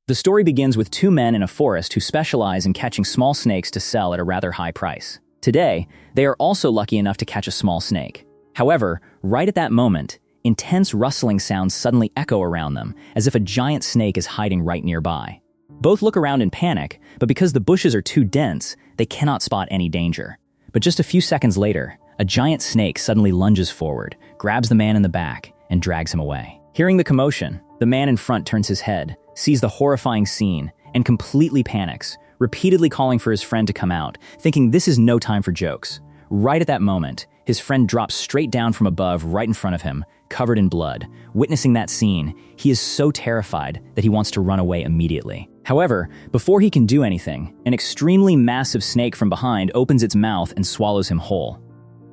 The story begins with two men in a forest who specialize in catching small snakes to sell at a rather high price. Today, they are also lucky enough to catch a small snake. However, right at that moment, intense rustling sounds suddenly echo around them, as if a giant snake is hiding right nearby. Both look around in panic, but because the bushes are too dense, they cannot spot any danger. But just a few seconds later, a giant snake suddenly lunges forward, grabs the man in the back, and drags him away. Hearing the commotion, the man in front turns his head, sees the horrifying scene, and completely panics, repeatedly calling for his friend to come out, thinking this is no time for jokes. Right at that moment, his friend drops straight down from above right in front of him, covered in blood. Witnessing that scene, he is so terrified that he wants to run away immediately. However, before he can do anything, an extremely massive snake from behind opens its mouth and swallows him whole.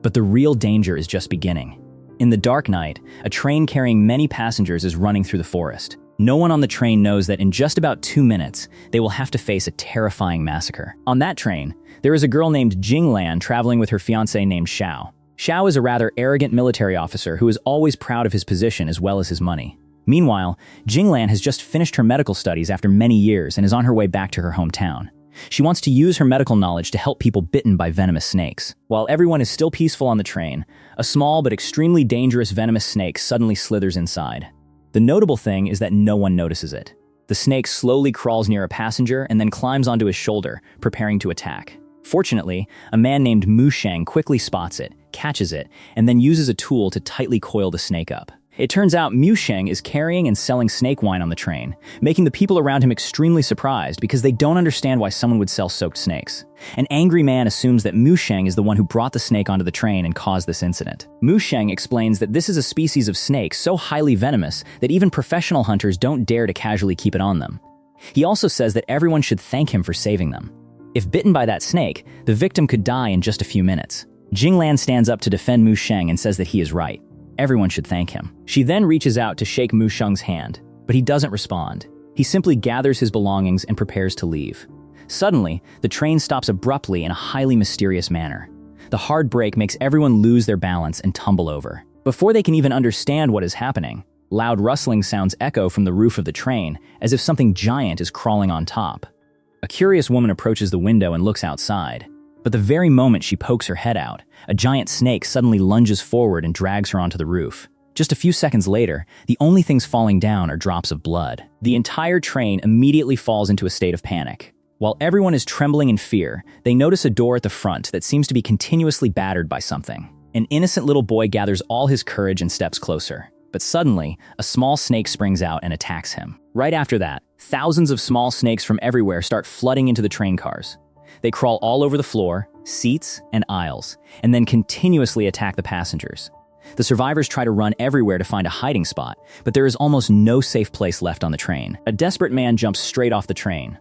But the real danger is just beginning. In the dark night, a train carrying many passengers is running through the forest. No one on the train knows that in just about 2 minutes, they will have to face a terrifying massacre. On that train, there is a girl named Jinglan traveling with her fiancé named Xiao. Xiao is a rather arrogant military officer who is always proud of his position as well as his money. Meanwhile, Jinglan has just finished her medical studies after many years and is on her way back to her hometown. She wants to use her medical knowledge to help people bitten by venomous snakes. While everyone is still peaceful on the train, a small but extremely dangerous venomous snake suddenly slithers inside. The notable thing is that no one notices it. The snake slowly crawls near a passenger and then climbs onto his shoulder, preparing to attack. Fortunately, a man named Mu Sheng quickly spots it, catches it, and then uses a tool to tightly coil the snake up. It turns out Mu Sheng is carrying and selling snake wine on the train, making the people around him extremely surprised because they don't understand why someone would sell soaked snakes. An angry man assumes that Mu Sheng is the one who brought the snake onto the train and caused this incident. Mu Sheng explains that this is a species of snake so highly venomous that even professional hunters don't dare to casually keep it on them. He also says that everyone should thank him for saving them. If bitten by that snake, the victim could die in just a few minutes. Jinglan stands up to defend Mu Sheng and says that he is right. Everyone should thank him. She then reaches out to shake Mu Sheng's hand, but he doesn't respond. He simply gathers his belongings and prepares to leave. Suddenly, the train stops abruptly in a highly mysterious manner. The hard brake makes everyone lose their balance and tumble over. Before they can even understand what is happening, loud rustling sounds echo from the roof of the train, as if something giant is crawling on top. A curious woman approaches the window and looks outside. But the very moment she pokes her head out, a giant snake suddenly lunges forward and drags her onto the roof. Just a few seconds later, the only things falling down are drops of blood. The entire train immediately falls into a state of panic. While everyone is trembling in fear, they notice a door at the front that seems to be continuously battered by something. An innocent little boy gathers all his courage and steps closer. But suddenly, a small snake springs out and attacks him. Right after that, thousands of small snakes from everywhere start flooding into the train cars. They crawl all over the floor, seats, and aisles, and then continuously attack the passengers. The survivors try to run everywhere to find a hiding spot, but there is almost no safe place left on the train. A desperate man jumps straight off the train.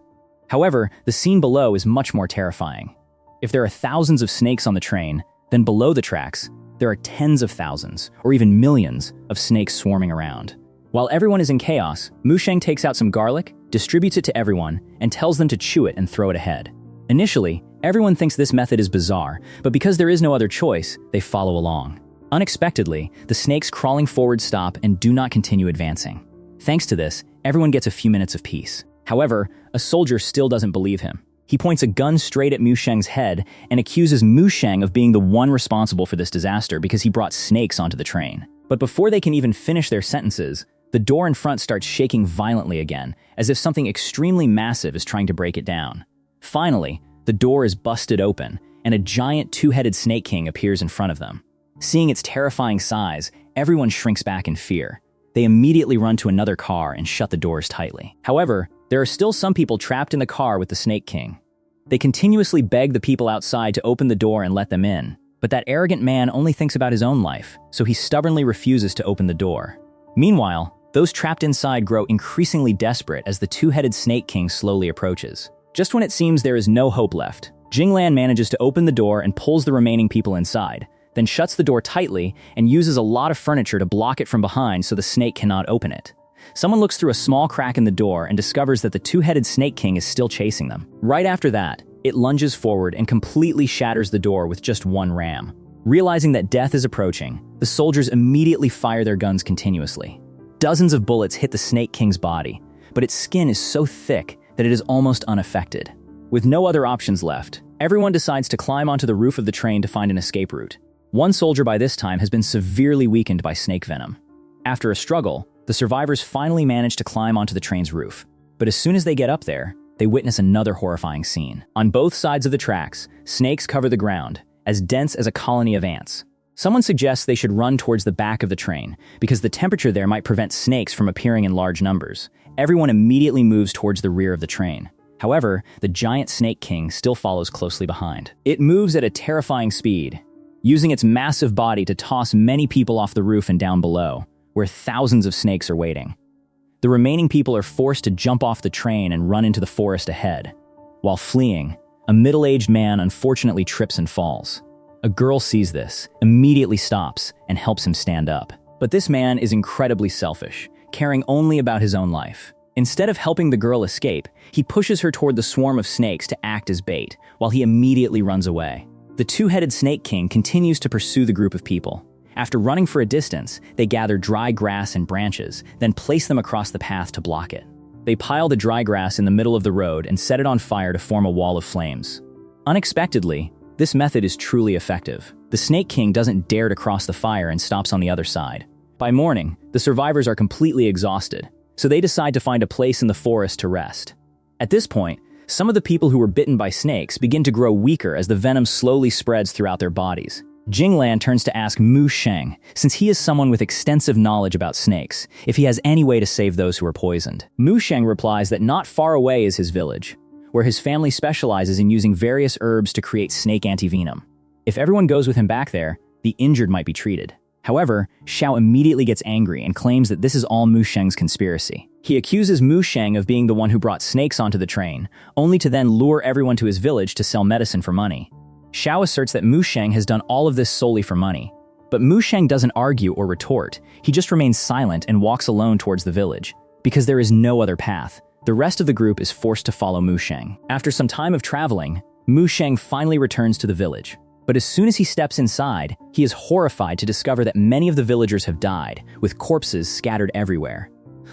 However, the scene below is much more terrifying. If there are thousands of snakes on the train, then below the tracks, there are tens of thousands, or even millions, of snakes swarming around. While everyone is in chaos, Mu Sheng takes out some garlic, distributes it to everyone, and tells them to chew it and throw it ahead. Initially, everyone thinks this method is bizarre, but because there is no other choice, they follow along. Unexpectedly, the snakes crawling forward stop and do not continue advancing. Thanks to this, everyone gets a few minutes of peace. However, a soldier still doesn't believe him. He points a gun straight at Mu Sheng's head and accuses Mu Sheng of being the one responsible for this disaster because he brought snakes onto the train. But before they can even finish their sentences, the door in front starts shaking violently again, as if something extremely massive is trying to break it down. Finally, the door is busted open, and a giant two-headed snake king appears in front of them. Seeing its terrifying size, everyone shrinks back in fear. They immediately run to another car and shut the doors tightly. However, there are still some people trapped in the car with the Snake King. They continuously beg the people outside to open the door and let them in, but that arrogant man only thinks about his own life, so he stubbornly refuses to open the door. Meanwhile, those trapped inside grow increasingly desperate as the two-headed Snake King slowly approaches. Just when it seems there is no hope left, Jinglan manages to open the door and pulls the remaining people inside, then shuts the door tightly and uses a lot of furniture to block it from behind so the snake cannot open it. Someone looks through a small crack in the door and discovers that the two-headed Snake King is still chasing them. Right after that, it lunges forward and completely shatters the door with just one ram. Realizing that death is approaching, the soldiers immediately fire their guns continuously. Dozens of bullets hit the Snake King's body, but its skin is so thick that it is almost unaffected. With no other options left, everyone decides to climb onto the roof of the train to find an escape route. One soldier by this time has been severely weakened by snake venom. After a struggle, the survivors finally manage to climb onto the train's roof. But as soon as they get up there, they witness another horrifying scene. On both sides of the tracks, snakes cover the ground, as dense as a colony of ants. Someone suggests they should run towards the back of the train, because the temperature there might prevent snakes from appearing in large numbers. Everyone immediately moves towards the rear of the train. However, the giant Snake King still follows closely behind. It moves at a terrifying speed, using its massive body to toss many people off the roof and down below, where thousands of snakes are waiting. The remaining people are forced to jump off the train and run into the forest ahead. While fleeing, a middle-aged man unfortunately trips and falls. A girl sees this, immediately stops, and helps him stand up. But this man is incredibly selfish, caring only about his own life. Instead of helping the girl escape, he pushes her toward the swarm of snakes to act as bait, while he immediately runs away. The two-headed Snake King continues to pursue the group of people. After running for a distance, they gather dry grass and branches, then place them across the path to block it. They pile the dry grass in the middle of the road and set it on fire to form a wall of flames. Unexpectedly, this method is truly effective. The Snake King doesn't dare to cross the fire and stops on the other side. By morning, the survivors are completely exhausted, so they decide to find a place in the forest to rest. At this point, some of the people who were bitten by snakes begin to grow weaker as the venom slowly spreads throughout their bodies. Jinglan turns to ask Mu Sheng, since he is someone with extensive knowledge about snakes, if he has any way to save those who are poisoned. Mu Sheng replies that not far away is his village, where his family specializes in using various herbs to create snake antivenom. If everyone goes with him back there, the injured might be treated. However, Xiao immediately gets angry and claims that this is all Mu Sheng's conspiracy. He accuses Mu Sheng of being the one who brought snakes onto the train, only to then lure everyone to his village to sell medicine for money. Xiao asserts that Mu Sheng has done all of this solely for money. But Mu Sheng doesn't argue or retort, he just remains silent and walks alone towards the village. Because there is no other path, the rest of the group is forced to follow Mu Sheng. After some time of traveling, Mu Sheng finally returns to the village. But as soon as he steps inside, he is horrified to discover that many of the villagers have died, with corpses scattered everywhere.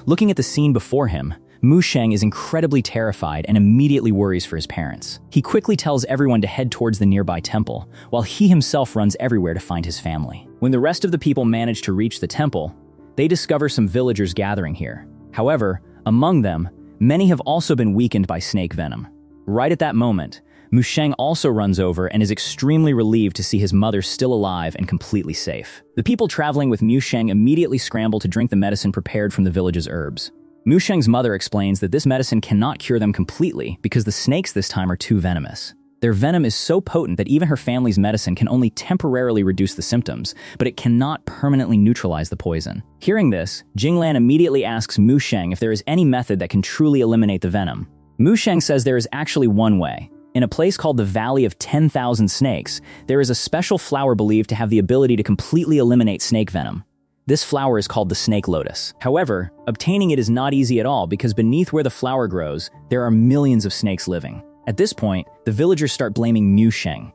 Looking at the scene before him, Mu Sheng is incredibly terrified and immediately worries for his parents. He quickly tells everyone to head towards the nearby temple, while he himself runs everywhere to find his family. When the rest of the people manage to reach the temple, they discover some villagers gathering here. However, among them, many have also been weakened by snake venom. Right at that moment, Mu Sheng also runs over and is extremely relieved to see his mother still alive and completely safe. The people traveling with Mu Sheng immediately scramble to drink the medicine prepared from the village's herbs. Mu Sheng's mother explains that this medicine cannot cure them completely because the snakes this time are too venomous. Their venom is so potent that even her family's medicine can only temporarily reduce the symptoms, but it cannot permanently neutralize the poison. Hearing this, Jinglan immediately asks Mu Sheng if there is any method that can truly eliminate the venom. Mu Sheng says there is actually one way. In a place called the Valley of 10,000 Snakes, there is a special flower believed to have the ability to completely eliminate snake venom. This flower is called the snake lotus. However, obtaining it is not easy at all because beneath where the flower grows, there are millions of snakes living. At this point, the villagers start blaming Mu Sheng.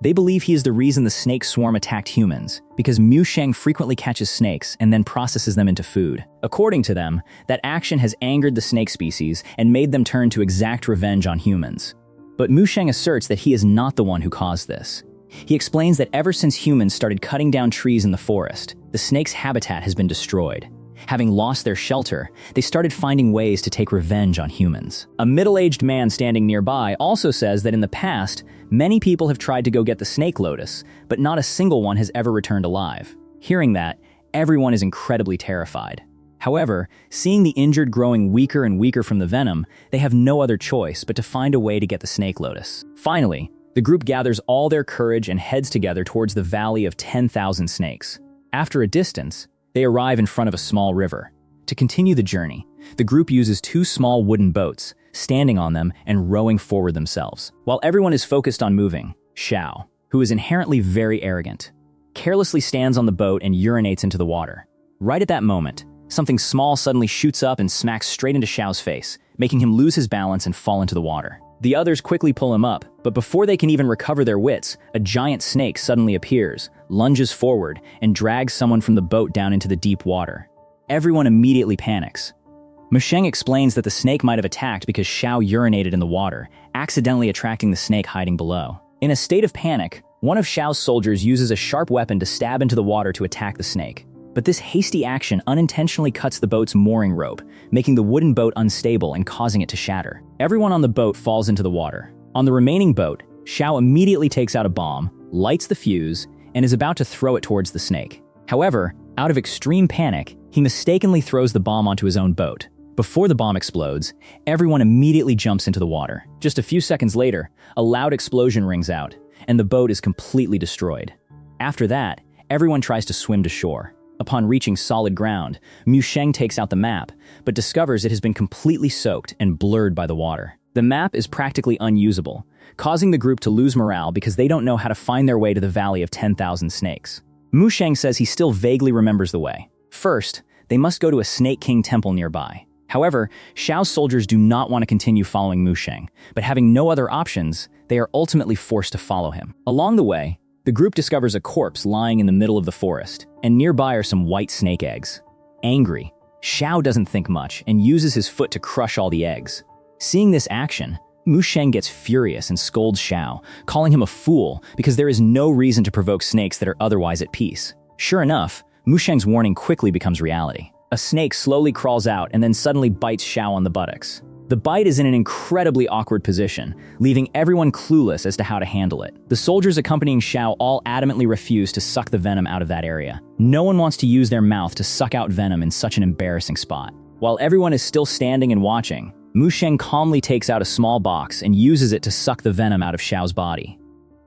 They believe he is the reason the snake swarm attacked humans, because Mu Sheng frequently catches snakes and then processes them into food. According to them, that action has angered the snake species and made them turn to exact revenge on humans. But Mu Sheng asserts that he is not the one who caused this. He explains that ever since humans started cutting down trees in the forest, the snake's habitat has been destroyed. Having lost their shelter, they started finding ways to take revenge on humans. A middle-aged man standing nearby also says that in the past, many people have tried to go get the snake lotus, but not a single one has ever returned alive. Hearing that, everyone is incredibly terrified. However, seeing the injured growing weaker and weaker from the venom, they have no other choice but to find a way to get the snake lotus. Finally, the group gathers all their courage and heads together towards the Valley of 10,000 Snakes. After a distance, they arrive in front of a small river. To continue the journey, the group uses two small wooden boats, standing on them and rowing forward themselves. While everyone is focused on moving, Xiao, who is inherently very arrogant, carelessly stands on the boat and urinates into the water. Right at that moment, something small suddenly shoots up and smacks straight into Xiao's face, making him lose his balance and fall into the water. The others quickly pull him up, but before they can even recover their wits, a giant snake suddenly appears, lunges forward, and drags someone from the boat down into the deep water. Everyone immediately panics. Mu Sheng explains that the snake might have attacked because Xiao urinated in the water, accidentally attracting the snake hiding below. In a state of panic, one of Xiao's soldiers uses a sharp weapon to stab into the water to attack the snake. But this hasty action unintentionally cuts the boat's mooring rope, making the wooden boat unstable and causing it to shatter. Everyone on the boat falls into the water. On the remaining boat, Xiao immediately takes out a bomb, lights the fuse, and is about to throw it towards the snake. However, out of extreme panic, he mistakenly throws the bomb onto his own boat. Before the bomb explodes, everyone immediately jumps into the water. Just a few seconds later, a loud explosion rings out, and the boat is completely destroyed. After that, everyone tries to swim to shore. Upon reaching solid ground, Mu Sheng takes out the map, but discovers it has been completely soaked and blurred by the water. The map is practically unusable, causing the group to lose morale because they don't know how to find their way to the Valley of 10,000 Snakes. Mu Sheng says he still vaguely remembers the way. First, they must go to a Snake King temple nearby. However, Xiao's soldiers do not want to continue following Mu Sheng, but having no other options, they are ultimately forced to follow him. Along the way, the group discovers a corpse lying in the middle of the forest, and nearby are some white snake eggs. Angry, Xiao doesn't think much and uses his foot to crush all the eggs. Seeing this action, Mu Sheng gets furious and scolds Xiao, calling him a fool because there is no reason to provoke snakes that are otherwise at peace. Sure enough, Mu Sheng's warning quickly becomes reality. A snake slowly crawls out and then suddenly bites Xiao on the buttocks. The bite is in an incredibly awkward position, leaving everyone clueless as to how to handle it. The soldiers accompanying Xiao all adamantly refuse to suck the venom out of that area. No one wants to use their mouth to suck out venom in such an embarrassing spot. While everyone is still standing and watching, Mu Sheng calmly takes out a small box and uses it to suck the venom out of Xiao's body.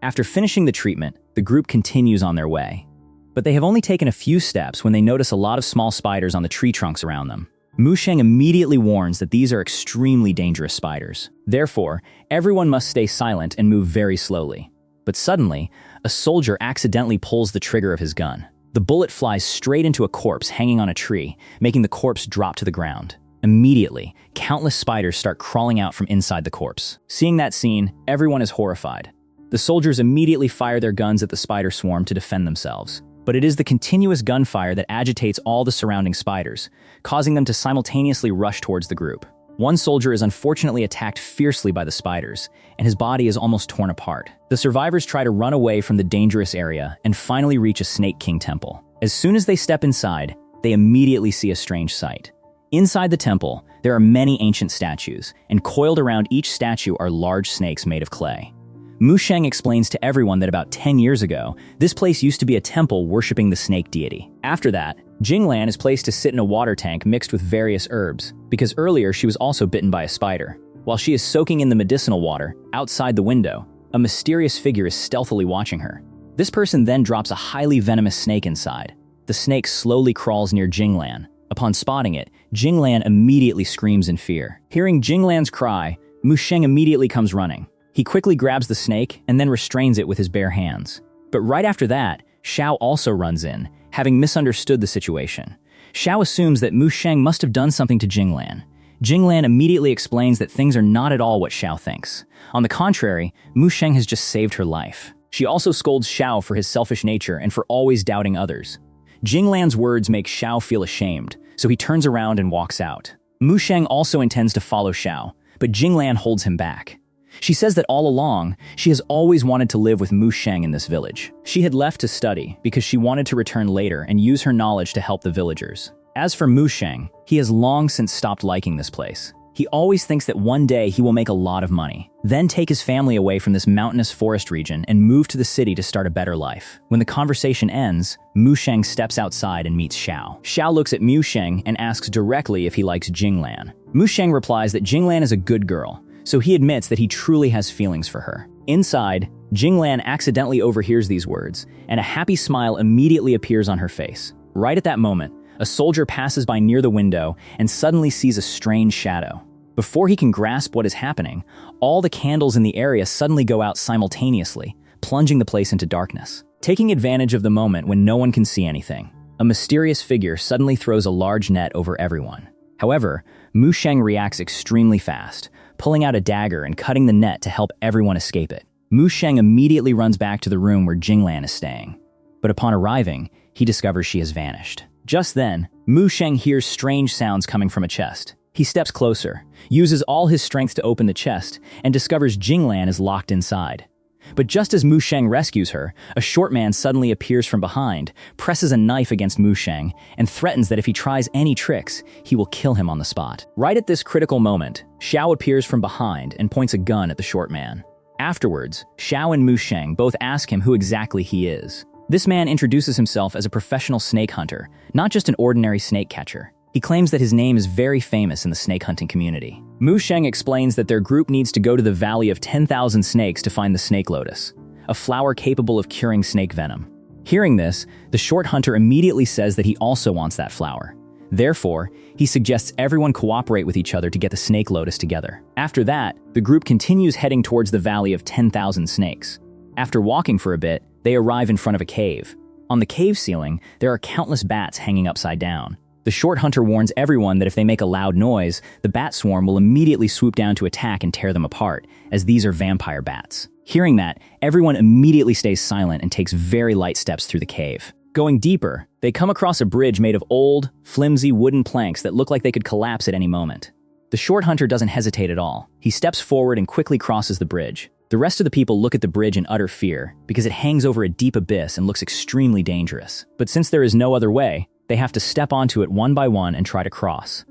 After finishing the treatment, the group continues on their way. But they have only taken a few steps when they notice a lot of small spiders on the tree trunks around them. Mu Sheng immediately warns that these are extremely dangerous spiders. Therefore, everyone must stay silent and move very slowly. But suddenly, a soldier accidentally pulls the trigger of his gun. The bullet flies straight into a corpse hanging on a tree, making the corpse drop to the ground. Immediately, countless spiders start crawling out from inside the corpse. Seeing that scene, everyone is horrified. The soldiers immediately fire their guns at the spider swarm to defend themselves. But it is the continuous gunfire that agitates all the surrounding spiders, causing them to simultaneously rush towards the group. One soldier is unfortunately attacked fiercely by the spiders, and his body is almost torn apart. The survivors try to run away from the dangerous area and finally reach a Snake King temple. As soon as they step inside, they immediately see a strange sight. Inside the temple, there are many ancient statues, and coiled around each statue are large snakes made of clay. Mu Sheng explains to everyone that about 10 years ago, this place used to be a temple worshipping the snake deity. After that, Jinglan is placed to sit in a water tank mixed with various herbs, because earlier she was also bitten by a spider. While she is soaking in the medicinal water, outside the window, a mysterious figure is stealthily watching her. This person then drops a highly venomous snake inside. The snake slowly crawls near Jinglan. Upon spotting it, Jinglan immediately screams in fear. Hearing Jinglan's cry, Mu Sheng immediately comes running. He quickly grabs the snake and then restrains it with his bare hands. But right after that, Xiao also runs in, having misunderstood the situation. Xiao assumes that Mu Sheng must have done something to Jinglan. Jinglan immediately explains that things are not at all what Xiao thinks. On the contrary, Mu Sheng has just saved her life. She also scolds Xiao for his selfish nature and for always doubting others. Jinglan's words make Xiao feel ashamed, so he turns around and walks out. Mu Sheng also intends to follow Xiao, but Jinglan holds him back. She says that all along, she has always wanted to live with Mu Sheng in this village. She had left to study because she wanted to return later and use her knowledge to help the villagers. As for Mu Sheng, he has long since stopped liking this place. He always thinks that one day he will make a lot of money, then take his family away from this mountainous forest region and move to the city to start a better life. When the conversation ends, Mu Sheng steps outside and meets Xiao. Xiao looks at Mu Sheng and asks directly if he likes Jinglan. Mu Sheng replies that Jinglan is a good girl, so he admits that he truly has feelings for her. Inside, Jinglan accidentally overhears these words, and a happy smile immediately appears on her face. Right at that moment, a soldier passes by near the window and suddenly sees a strange shadow. Before he can grasp what is happening, all the candles in the area suddenly go out simultaneously, plunging the place into darkness. Taking advantage of the moment when no one can see anything, a mysterious figure suddenly throws a large net over everyone. However, Mu Sheng reacts extremely fast, pulling out a dagger and cutting the net to help everyone escape it. Mu Sheng immediately runs back to the room where Jinglan is staying. But upon arriving, he discovers she has vanished. Just then, Mu Sheng hears strange sounds coming from a chest. He steps closer, uses all his strength to open the chest, and discovers Jinglan is locked inside. But just as Mu Sheng rescues her, a short man suddenly appears from behind, presses a knife against Mu Sheng, and threatens that if he tries any tricks, he will kill him on the spot. Right at this critical moment, Xiao appears from behind and points a gun at the short man. Afterwards, Xiao and Mu Sheng both ask him who exactly he is. This man introduces himself as a professional snake hunter, not just an ordinary snake catcher. He claims that his name is very famous in the snake hunting community. Mu Sheng explains that their group needs to go to the Valley of 10,000 Snakes to find the snake lotus, a flower capable of curing snake venom. Hearing this, the short hunter immediately says that he also wants that flower. Therefore, he suggests everyone cooperate with each other to get the snake lotus together. After that, the group continues heading towards the Valley of 10,000 Snakes. After walking for a bit, they arrive in front of a cave. On the cave ceiling, there are countless bats hanging upside down. The short hunter warns everyone that if they make a loud noise, the bat swarm will immediately swoop down to attack and tear them apart, as these are vampire bats. Hearing that, everyone immediately stays silent and takes very light steps through the cave. Going deeper, they come across a bridge made of old, flimsy wooden planks that look like they could collapse at any moment. The short hunter doesn't hesitate at all. He steps forward and quickly crosses the bridge. The rest of the people look at the bridge in utter fear, because it hangs over a deep abyss and looks extremely dangerous. But since there is no other way, they have to step onto it one by one and try to cross.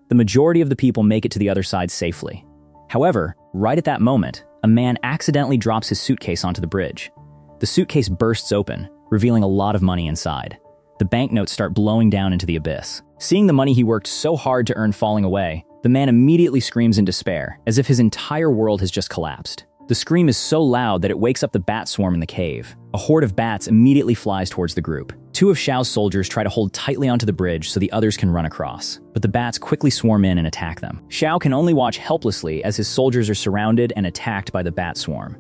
The majority of the people make it to the other side safely. However, right at that moment, a man accidentally drops his suitcase onto the bridge. The suitcase bursts open, revealing a lot of money inside. The banknotes start blowing down into the abyss. Seeing the money he worked so hard to earn falling away, the man immediately screams in despair, as if his entire world has just collapsed. The scream is so loud that it wakes up the bat swarm in the cave. A horde of bats immediately flies towards the group. Two of Xiao's soldiers try to hold tightly onto the bridge so the others can run across, but the bats quickly swarm in and attack them. Xiao can only watch helplessly as his soldiers are surrounded and attacked by the bat swarm.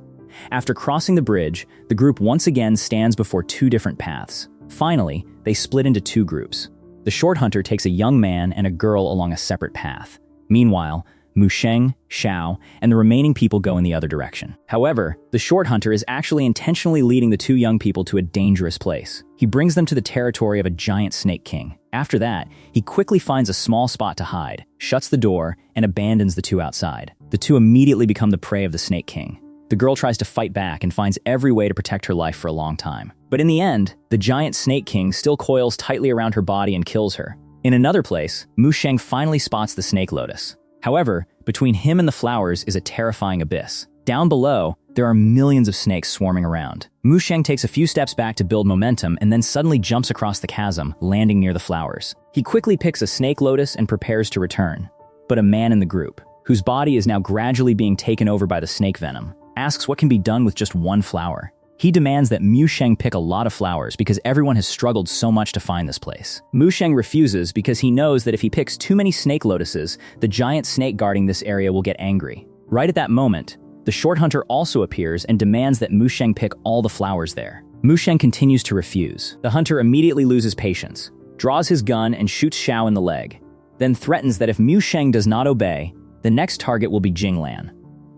After crossing the bridge, the group once again stands before two different paths. Finally, they split into two groups. The short hunter takes a young man and a girl along a separate path. Meanwhile, Mu Sheng, Xiao, and the remaining people go in the other direction. However, the short hunter is actually intentionally leading the two young people to a dangerous place. He brings them to the territory of a giant snake king. After that, he quickly finds a small spot to hide, shuts the door, and abandons the two outside. The two immediately become the prey of the snake king. The girl tries to fight back and finds every way to protect her life for a long time. But in the end, the giant snake king still coils tightly around her body and kills her. In another place, Mu Sheng finally spots the snake lotus. However, between him and the flowers is a terrifying abyss. Down below, there are millions of snakes swarming around. Mu Sheng takes a few steps back to build momentum and then suddenly jumps across the chasm, landing near the flowers. He quickly picks a snake lotus and prepares to return. But a man in the group, whose body is now gradually being taken over by the snake venom, asks what can be done with just one flower. He demands that Mu Sheng pick a lot of flowers because everyone has struggled so much to find this place. Mu Sheng refuses because he knows that if he picks too many snake lotuses, the giant snake guarding this area will get angry. Right at that moment, the short hunter also appears and demands that Mu Sheng pick all the flowers there. Mu Sheng continues to refuse. The hunter immediately loses patience, draws his gun and shoots Xiao in the leg, then threatens that if Mu Sheng does not obey, the next target will be Jinglan.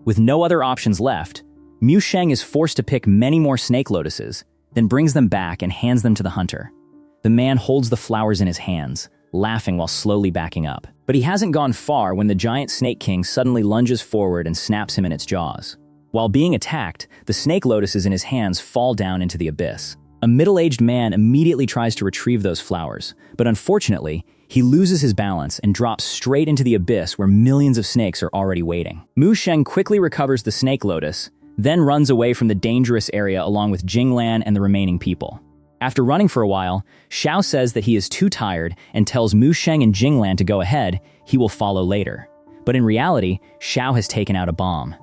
With no other options left, Mu Sheng is forced to pick many more snake lotuses, then brings them back and hands them to the hunter. The man holds the flowers in his hands, laughing while slowly backing up. But he hasn't gone far when the giant snake king suddenly lunges forward and snaps him in its jaws. While being attacked, the snake lotuses in his hands fall down into the abyss. A middle-aged man immediately tries to retrieve those flowers, but unfortunately, he loses his balance and drops straight into the abyss where millions of snakes are already waiting. Mu Sheng quickly recovers the snake lotus, then runs away from the dangerous area along with Jinglan and the remaining people. After running for a while, Xiao says that he is too tired and tells Mu Sheng and Jinglan to go ahead, he will follow later. But in reality, Xiao has taken out a bomb.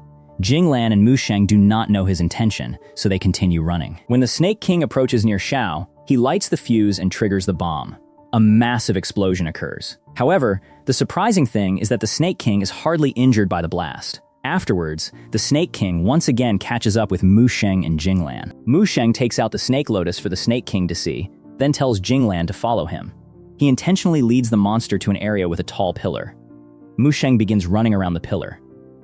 Jinglan and Mu Sheng do not know his intention, so they continue running. When the Snake King approaches near Xiao, he lights the fuse and triggers the bomb. A massive explosion occurs. However, the surprising thing is that the Snake King is hardly injured by the blast. Afterwards, the Snake King once again catches up with Mu Sheng and Jinglan. Mu Sheng takes out the snake lotus for the Snake King to see, then tells Jinglan to follow him. He intentionally leads the monster to an area with a tall pillar. Mu Sheng begins running around the pillar.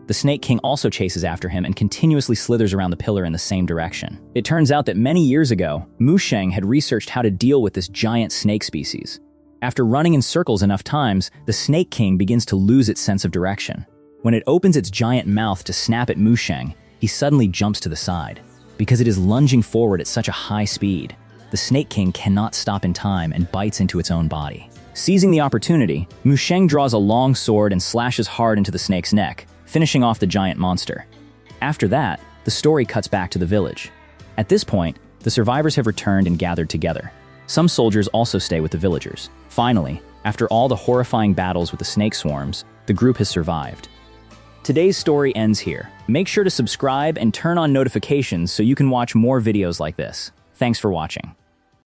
The Snake King also chases after him and continuously slithers around the pillar in the same direction. It turns out that many years ago, Mu Sheng had researched how to deal with this giant snake species. After running in circles enough times, the Snake King begins to lose its sense of direction. When it opens its giant mouth to snap at Musheng, he suddenly jumps to the side. Because it is lunging forward at such a high speed, the Snake King cannot stop in time and bites into its own body. Seizing the opportunity, Musheng draws a long sword and slashes hard into the snake's neck, finishing off the giant monster. After that, the story cuts back to the village. At this point, the survivors have returned and gathered together. Some soldiers also stay with the villagers. Finally, after all the horrifying battles with the snake swarms, the group has survived. Today's story ends here. Make sure to subscribe and turn on notifications so you can watch more videos like this. Thanks for watching.